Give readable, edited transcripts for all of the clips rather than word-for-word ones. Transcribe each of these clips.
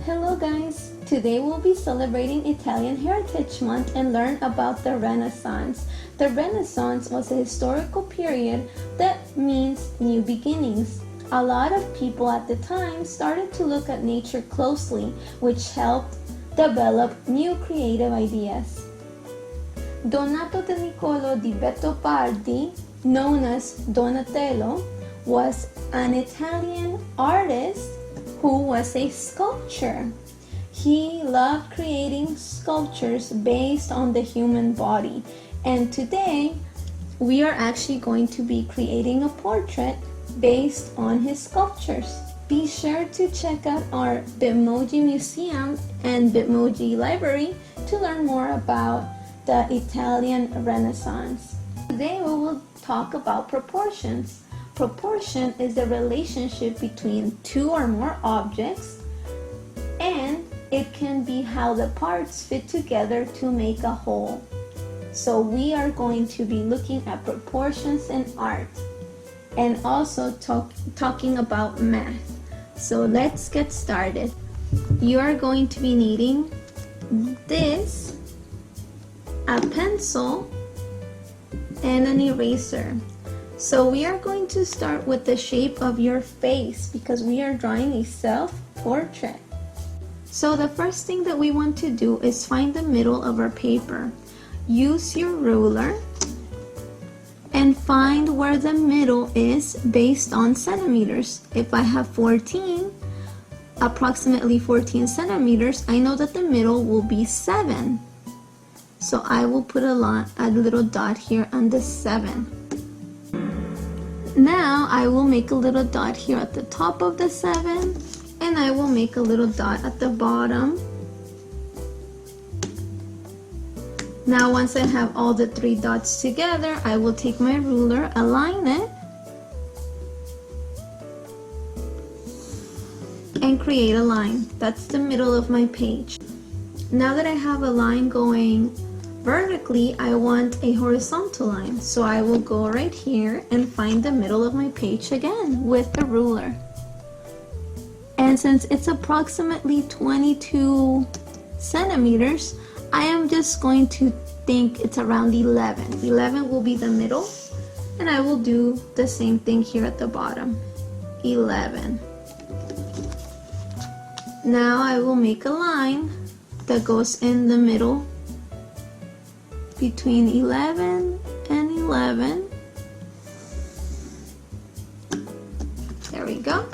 Hello guys! Today we'll be celebrating Italian Heritage Month and learn about the Renaissance. The Renaissance was a historical period that means new beginnings. A lot of people at the time started to look at nature closely, which helped develop new creative ideas. Donato de Niccolò di Bettopardi, known as Donatello, was an Italian artist who was a sculptor. He loved creating sculptures based on the human body, and today we are actually going to be creating a portrait based on his sculptures. Be sure to check out our Bitmoji Museum and Bitmoji Library to learn more about the Italian Renaissance. Today we will talk about proportions. Proportion is the relationship between two or more objects, and it can be how the parts fit together to make a whole. So we are going to be looking at proportions in art and also talking about math. So let's get started. You are going to be needing this, a pencil, and an eraser. So we are going to start with the shape of your face because we are drawing a self-portrait. So the first thing that we want to do is find the middle of our paper. Use your ruler and find where the middle is based on centimeters. If I have approximately 14 centimeters, I know that the middle will be 7. So I will put a little dot here on the 7. Now I will make a little dot here at the top of the 7, and I will make a little dot at the bottom. Now once I have all the 3 dots together, I will take my ruler, align it, and create a line. That's the middle of my page. Now that I have a line going vertically, I want a horizontal line. So I will go right here and find the middle of my page again with the ruler. And since it's approximately 22 centimeters, I am just going to think it's around 11. 11 will be the middle, and I will do the same thing here at the bottom. 11. Now I will make a line that goes in the middle between 11 and 11. There we go.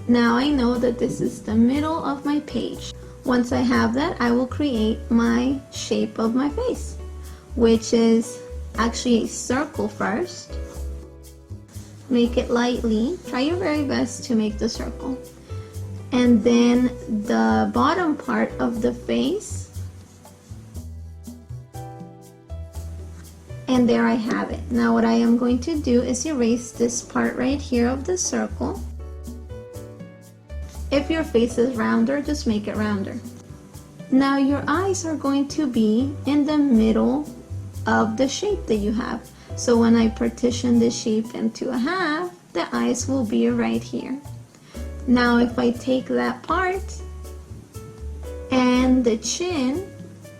Now I know that this is the middle of my page. Once I have that, I will create my shape of my face, which is actually a circle first. Make it lightly. Try your very best to make the circle. And then the bottom part of the face. And there I have it. Now what I am going to do is erase this part right here of the circle. If your face is rounder, just make it rounder. Now your eyes are going to be in the middle of the shape that you have. So when I partition the shape into a half, the eyes will be right here. Now if I take that part and the chin,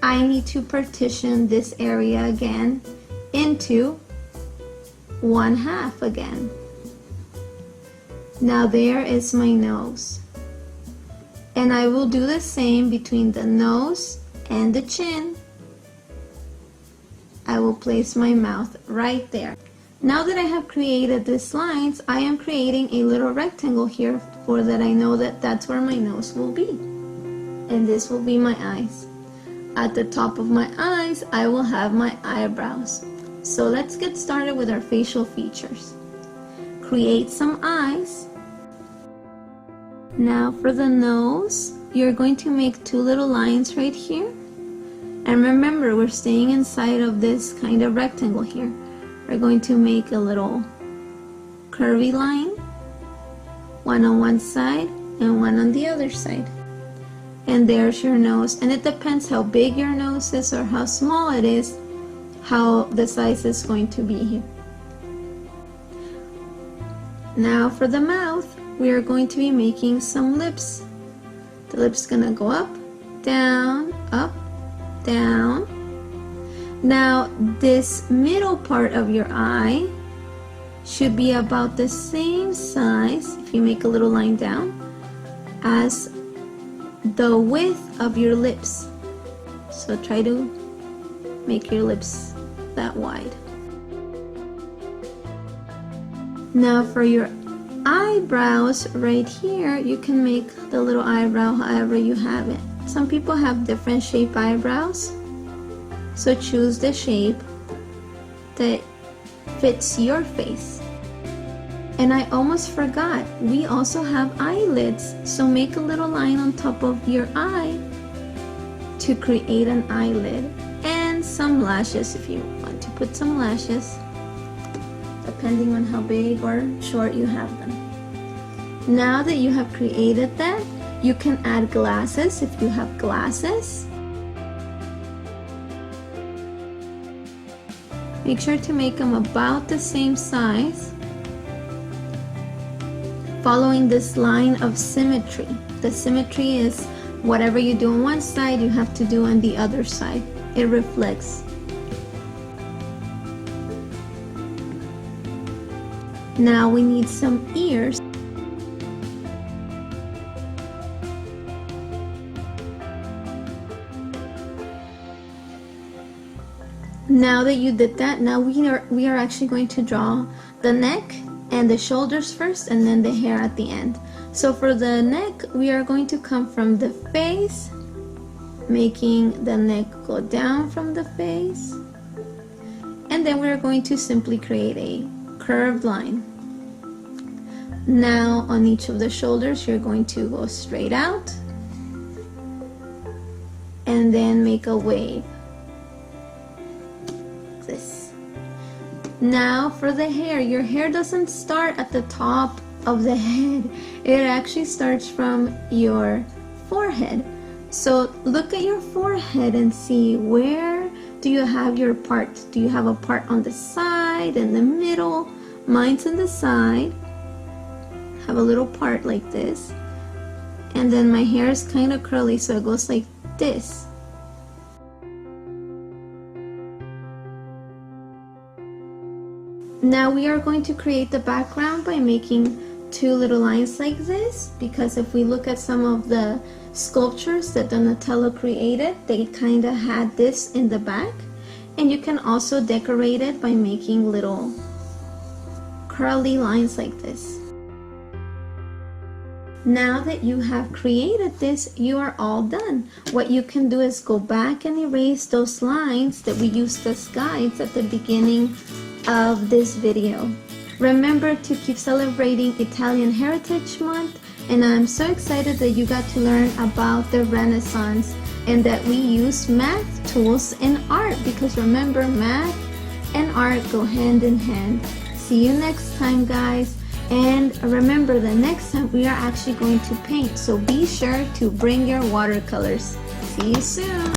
I need to partition this area again into 1/2 again. Now there is my nose. And I will do the same between the nose and the chin. I will place my mouth right there. Now that I have created these lines, I am creating a little rectangle here for that I know that that's where my nose will be. And this will be my eyes. At the top of my eyes, I will have my eyebrows. So let's get started with our facial features. Create some eyes. Now for the nose, you're going to make 2 little lines right here. And remember, we're staying inside of this kind of rectangle here. We're going to make a little curvy line, one on one side and one on the other side. And there's your nose. And it depends how big your nose is or how small it is, how the size is going to be here. Now for the mouth, we are going to be making some lips. The lips gonna go up, down, down. Now this middle part of your eye should be about the same size, if you make a little line down, as the width of your lips. So try to make your lips that wide. Now for your eyebrows right here, you can make the little eyebrow however you have it. Some people have different shape eyebrows, so choose the shape that fits your face. And I almost forgot, we also have eyelids, so make a little line on top of your eye to create an eyelid, and some lashes if you want to put some lashes, depending on how big or short you have them. Now that you have created that, you can add glasses if you have glasses. Make sure to make them about the same size, following this line of symmetry. The symmetry is whatever you do on one side, you have to do on the other side. It reflects. Now we need some ears. Now that you did that, now we are actually going to draw the neck and the shoulders first, and then the hair at the end. So for the neck, we are going to come from the face, making the neck go down from the face, and then we're going to simply create a curved line. Now on each of the shoulders, you're going to go straight out and then make a wave. This. Now for the hair, your hair doesn't start at the top of the head. It actually starts from your forehead. So look at your forehead and see, where do you have your part? Do you have a part on the side, in the middle? Mine's on the side. Have a little part like this. And then my hair is kind of curly, so it goes like this. Now we are going to create the background by making two little lines like this, because if we look at some of the sculptures that Donatello created, they kind of had this in the back. And you can also decorate it by making little curly lines like this. Now that you have created this, you are all done. What you can do is go back and erase those lines that we used as guides at the beginning of this video. Remember to keep celebrating Italian Heritage Month, and I'm so excited that you got to learn about the Renaissance and that we use math tools in art, because remember, math and art go hand in hand. See you next time, guys. And remember, the next time we are actually going to paint, so be sure to bring your watercolors. See you soon.